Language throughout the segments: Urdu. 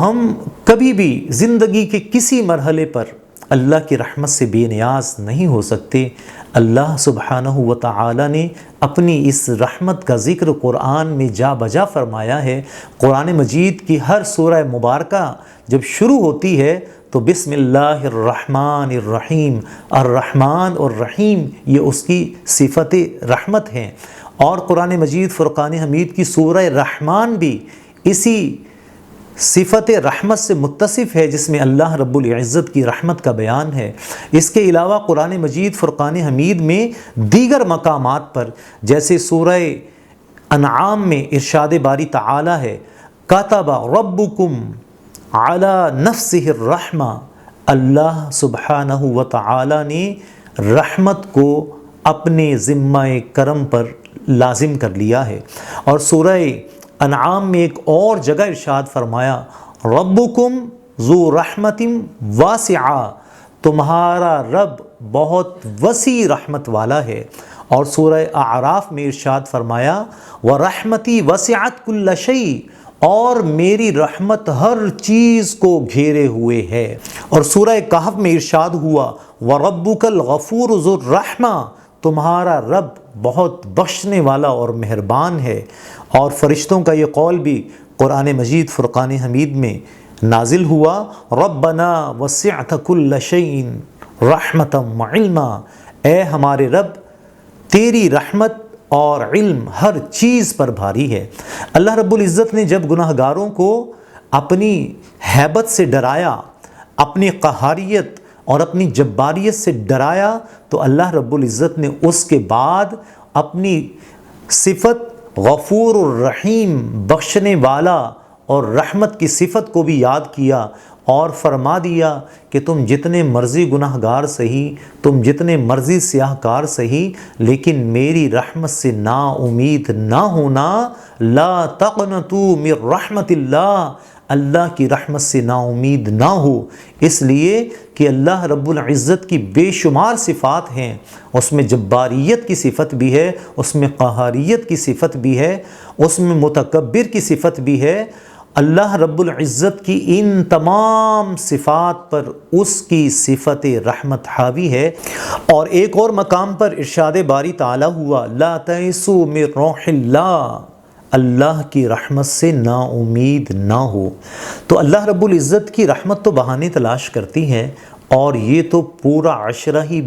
ہم کبھی بھی زندگی کے کسی مرحلے پر اللہ کی رحمت سے بے نیاز نہیں ہو سکتے۔ اللہ سبحانہ و تعالی نے اپنی اس رحمت کا ذکر قرآن میں جا بجا فرمایا ہے۔ قرآن مجید کی ہر سورہ مبارکہ جب شروع ہوتی ہے تو بسم اللہ الرحمن الرحیم، الرحمن اور رحیم یہ اس کی صفت رحمت ہیں، اور قرآن مجید فرقان حمید کی سورہ رحمان بھی اسی صفت رحمت سے متصف ہے، جس میں اللہ رب العزت کی رحمت کا بیان ہے۔ اس کے علاوہ قرآن مجید فرقان حمید میں دیگر مقامات پر جیسے سورہ انعام میں ارشاد باری تعالی ہے، کتب ربکم علی نفسہ الرحمہ، اللہ سبحانہ و تعالی نے رحمت کو اپنے ذمہ کرم پر لازم کر لیا ہے۔ اور سورہ انعام میں ایک اور جگہ ارشاد فرمایا، ربکم ذو رحمت واسعہ، تمہارا رب بہت وسیع رحمت والا ہے۔ اور سورہ اعراف میں ارشاد فرمایا، ورحمتی وسعت کل شیء، اور میری رحمت ہر چیز کو گھیرے ہوئے ہے۔ اور سورہ کہف میں ارشاد ہوا، وربک الغفور ذو الرحمہ، تمہارا رب بہت بخشنے والا اور مہربان ہے۔ اور فرشتوں کا یہ قول بھی قرآن مجید فرقان حمید میں نازل ہوا، ربنا وسعت کل شیء رحمتا وعلما، اے ہمارے رب تیری رحمت اور علم ہر چیز پر بھاری ہے۔ اللہ رب العزت نے جب گناہ گاروں کو اپنی ہیبت سے ڈرایا، اپنی قہاریت اور اپنی جباریت سے ڈرایا، تو اللہ رب العزت نے اس کے بعد اپنی صفت غفور الرحیم، بخشنے والا اور رحمت کی صفت کو بھی یاد کیا، اور فرما دیا کہ تم جتنے مرضی گناہ گار سہی، تم جتنے مرضی سیاہ کار سہی، لیکن میری رحمت سے نا امید نہ ہونا، لا تقنطوا من رحمت اللہ، اللہ کی رحمت سے نا امید نہ ہو، اس لیے کہ اللہ رب العزت کی بے شمار صفات ہیں، اس میں جباریت کی صفت بھی ہے، اس میں قہاریت کی صفت بھی ہے، اس میں متکبر کی صفت بھی ہے۔ اللہ رب العزت کی ان تمام صفات پر اس کی صفت رحمت حاوی ہے۔ اور ایک اور مقام پر ارشاد باری تعالی ہوا، لا تیئسوا من روح اللہ، اللہ کی رحمت سے نا امید نہ ہو۔ تو اللہ رب العزت کی رحمت تو بہانے تلاش کرتی ہے، اور یہ تو پورا عشرہ ہی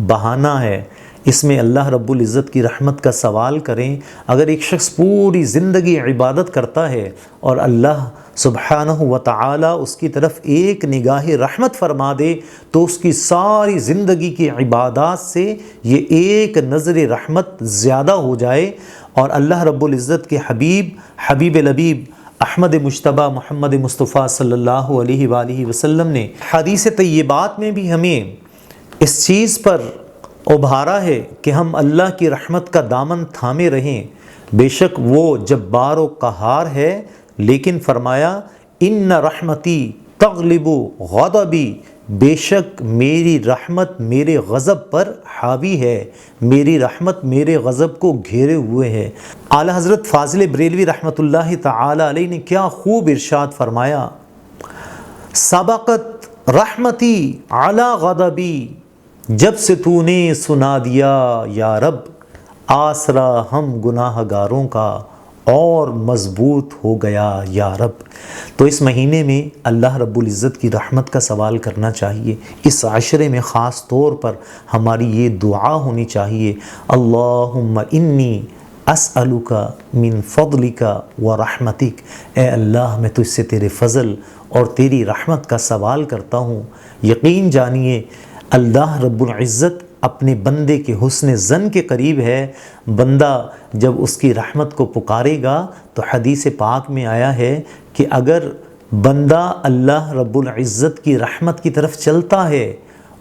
بہانہ ہے۔ اس میں اللہ رب العزت کی رحمت کا سوال کریں، اگر ایک شخص پوری زندگی عبادت کرتا ہے اور اللہ سبحانہ و تعالی اس کی طرف ایک نگاہ رحمت فرما دے، تو اس کی ساری زندگی کی عبادات سے یہ ایک نظر رحمت زیادہ ہو جائے۔ اور اللہ رب العزت کے حبیب لبیب احمد مجتبیٰ محمد مصطفیٰ صلی اللہ علیہ وآلہ وسلم نے حدیث طیبات میں بھی ہمیں اس چیز پر ابھارا ہے کہ ہم اللہ کی رحمت کا دامن تھامے رہیں، بے شک وہ جبار و قہار ہے، لیکن فرمایا ان رحمتی تغلب غضبی، بے شک میری رحمت میرے غضب پر حاوی ہے، میری رحمت میرے غضب کو گھیرے ہوئے ہے۔ اعلیٰ حضرت فاضل بریلوی رحمۃ اللہ تعالی علیہ نے کیا خوب ارشاد فرمایا، سبقت رحمتی علی غضبی، جب سے تو نے سنا دیا یا رب، آسرا ہم گناہ گاروں کا اور مضبوط ہو گیا یا رب۔ تو اس مہینے میں اللہ رب العزت کی رحمت کا سوال کرنا چاہیے۔ اس عشرے میں خاص طور پر ہماری یہ دعا ہونی چاہیے، اللہم انی اسألک من فضلک و رحمتک، اے اللہ میں تجھ سے تیرے فضل اور تیری رحمت کا سوال کرتا ہوں۔ یقین جانیے اللہ رب العزت اپنے بندے کے حسن ظن کے قریب ہے۔ بندہ جب اس کی رحمت کو پکارے گا تو حدیث پاک میں آیا ہے کہ اگر بندہ اللہ رب العزت کی رحمت کی طرف چلتا ہے،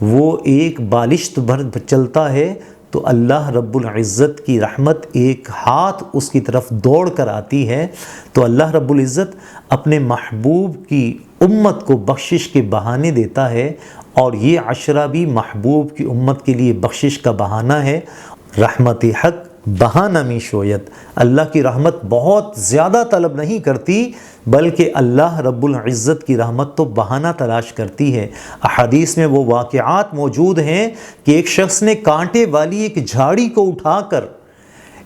وہ ایک بالشت بھر چلتا ہے، تو اللہ رب العزت کی رحمت ایک ہاتھ اس کی طرف دوڑ کر آتی ہے۔ تو اللہ رب العزت اپنے محبوب کی امت کو بخشش کے بہانے دیتا ہے، اور یہ عشرہ بھی محبوب کی امت کے لیے بخشش کا بہانہ ہے۔ رحمت حق بہانہ می شویت، اللہ کی رحمت بہت زیادہ طلب نہیں کرتی، بلکہ اللہ رب العزت کی رحمت تو بہانہ تلاش کرتی ہے۔ احادیث میں وہ واقعات موجود ہیں کہ ایک شخص نے کانٹے والی ایک جھاڑی کو اٹھا کر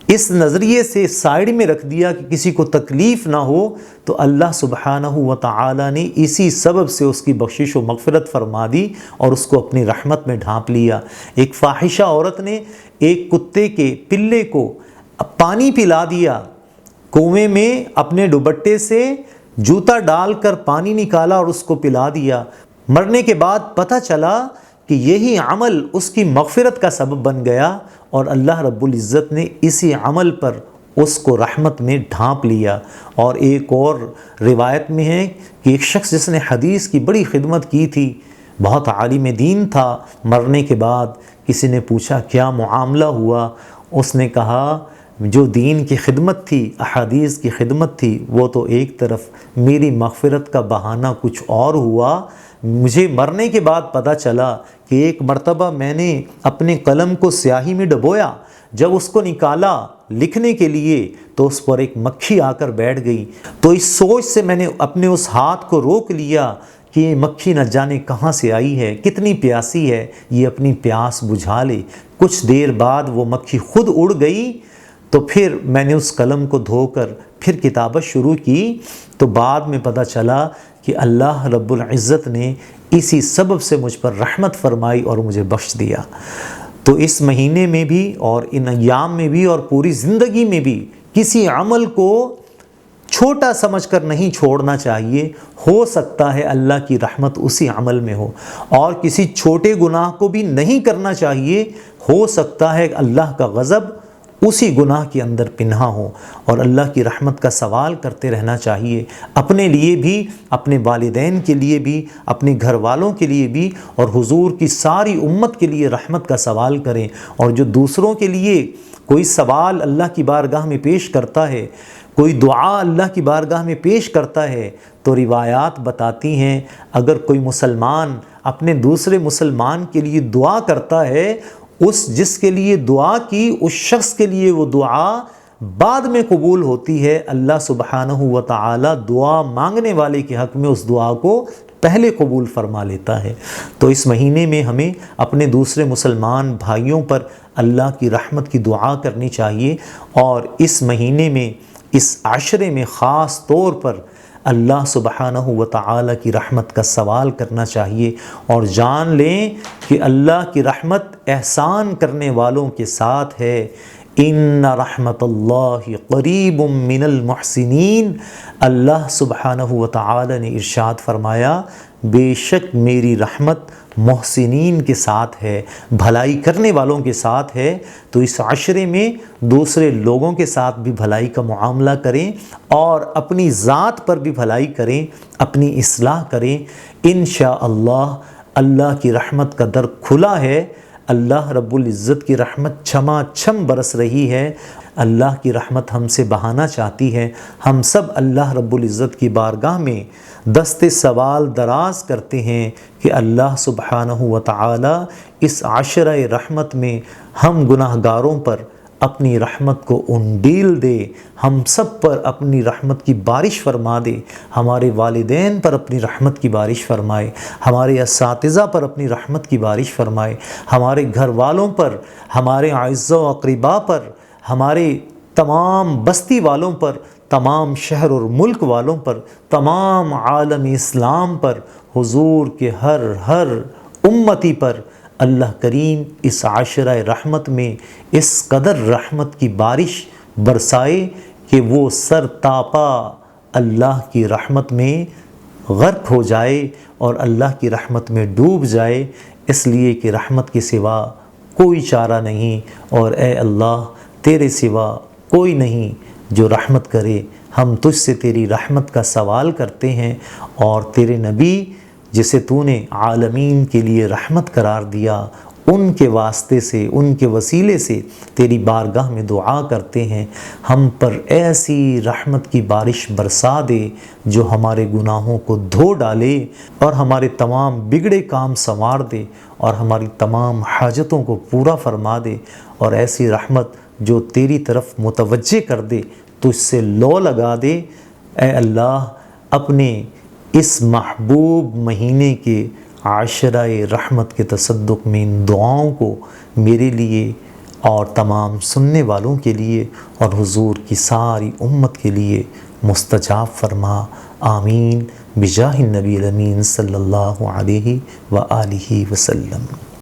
اس نظریے سے سائیڈ میں رکھ دیا کہ کسی کو تکلیف نہ ہو، تو اللہ سبحانہ و تعالی نے اسی سبب سے اس کی بخشش و مغفرت فرما دی اور اس کو اپنی رحمت میں ڈھانپ لیا۔ ایک فاحشہ عورت نے ایک کتے کے پلے کو پانی پلا دیا، کنویں میں اپنے دوپٹے سے جوتا ڈال کر پانی نکالا اور اس کو پلا دیا۔ مرنے کے بعد پتہ چلا کہ یہی عمل اس کی مغفرت کا سبب بن گیا، اور اللہ رب العزت نے اسی عمل پر اس کو رحمت میں ڈھانپ لیا۔ اور ایک اور روایت میں ہے کہ ایک شخص جس نے حدیث کی بڑی خدمت کی تھی، بہت عالم دین تھا، مرنے کے بعد کسی نے پوچھا کیا معاملہ ہوا؟ اس نے کہا جو دین کی خدمت تھی، احادیث کی خدمت تھی، وہ تو ایک طرف، میری مغفرت کا بہانہ کچھ اور ہوا۔ مجھے مرنے کے بعد پتہ چلا کہ ایک مرتبہ میں نے اپنے قلم کو سیاہی میں ڈبویا، جب اس کو نکالا لکھنے کے لیے تو اس پر ایک مکھی آ کر بیٹھ گئی، تو اس سوچ سے میں نے اپنے اس ہاتھ کو روک لیا کہ یہ مکھی نہ جانے کہاں سے آئی ہے، کتنی پیاسی ہے، یہ اپنی پیاس بجھا لے۔ کچھ دیر بعد وہ مکھی خود اڑ گئی، تو پھر میں نے اس قلم کو دھو کر پھر کتابت شروع کی، تو بعد میں پتہ چلا کہ اللہ رب العزت نے اسی سبب سے مجھ پر رحمت فرمائی اور مجھے بخش دیا۔ تو اس مہینے میں بھی اور ان ایام میں بھی اور پوری زندگی میں بھی کسی عمل کو چھوٹا سمجھ کر نہیں چھوڑنا چاہیے۔ ہو سکتا ہے اللہ کی رحمت اسی عمل میں ہو، اور کسی چھوٹے گناہ کو بھی نہیں کرنا چاہیے، ہو سکتا ہے اللہ کا غضب اسی گناہ کے اندر پنہا ہو، اور اللہ کی رحمت کا سوال کرتے رہنا چاہیے، اپنے لیے بھی، اپنے والدین کے لیے بھی، اپنے گھر والوں کے لیے بھی، اور حضور کی ساری امت کے لیے رحمت کا سوال کریں۔ اور جو دوسروں کے لیے کوئی سوال اللہ کی بارگاہ میں پیش کرتا ہے، کوئی دعا اللہ کی بارگاہ میں پیش کرتا ہے، تو روایات بتاتی ہیں اگر کوئی مسلمان اپنے دوسرے مسلمان کے لیے دعا کرتا ہے، اس جس کے لیے دعا کی اس شخص کے لیے وہ دعا بعد میں قبول ہوتی ہے، اللہ سبحانہ و تعالی دعا مانگنے والے کے حق میں اس دعا کو پہلے قبول فرما لیتا ہے۔ تو اس مہینے میں ہمیں اپنے دوسرے مسلمان بھائیوں پر اللہ کی رحمت کی دعا کرنی چاہیے، اور اس مہینے میں، اس عشرے میں خاص طور پر اللہ سبحانہ و تعالی کی رحمت کا سوال کرنا چاہیے، اور جان لیں کہ اللہ کی رحمت احسان کرنے والوں کے ساتھ ہے۔ ان رحمت اللہ قریب من المحسنین، اللہ سبحانہ و تعالی نے ارشاد فرمایا بے شک میری رحمت محسنین کے ساتھ ہے، بھلائی کرنے والوں کے ساتھ ہے۔ تو اس عشرے میں دوسرے لوگوں کے ساتھ بھی بھلائی کا معاملہ کریں، اور اپنی ذات پر بھی بھلائی کریں، اپنی اصلاح کریں۔ انشاءاللہ اللہ کی رحمت کا در کھلا ہے، اللہ رب العزت کی رحمت چھما چھم برس رہی ہے، اللہ کی رحمت ہم سے بہانا چاہتی ہے۔ ہم سب اللہ رب العزت کی بارگاہ میں دست سوال دراز کرتے ہیں کہ اللہ سبحانہ و تعالی اس عشرہ رحمت میں ہم گناہ گاروں پر اپنی رحمت کو انڈیل دے، ہم سب پر اپنی رحمت کی بارش فرما دے، ہمارے والدین پر اپنی رحمت کی بارش فرمائے، ہمارے اساتذہ پر اپنی رحمت کی بارش فرمائے، ہمارے گھر والوں پر، ہمارے اعزاء و اقرباء پر، ہمارے تمام بستی والوں پر، تمام شہر اور ملک والوں پر، تمام عالم اسلام پر، حضور کے ہر امتی پر اللہ کریم اس عشرہ رحمت میں اس قدر رحمت کی بارش برسائے کہ وہ سر تاپا اللہ کی رحمت میں غرق ہو جائے اور اللہ کی رحمت میں ڈوب جائے، اس لیے کہ رحمت کے سوا کوئی چارہ نہیں، اور اے اللہ تیرے سوا کوئی نہیں جو رحمت کرے۔ ہم تجھ سے تیری رحمت کا سوال کرتے ہیں، اور تیرے نبی جسے تو نے عالمین کے لیے رحمت قرار دیا، ان کے واسطے سے، ان کے وسیلے سے تیری بارگاہ میں دعا کرتے ہیں، ہم پر ایسی رحمت کی بارش برسا دے جو ہمارے گناہوں کو دھو ڈالے اور ہمارے تمام بگڑے کام سنوار دے اور ہماری تمام حاجتوں کو پورا فرما دے، اور ایسی رحمت جو تیری طرف متوجہ کر دے، تو اس سے لو لگا دے۔ اے اللہ، اپنے اس محبوب مہینے کے عاشرہ رحمت کے تصدق میں ان دعاؤں کو میرے لیے اور تمام سننے والوں کے لیے اور حضور کی ساری امت کے لیے مستجاب فرما، آمین، بجاہ النبی الامین صلی اللہ علیہ وآلہ وسلم۔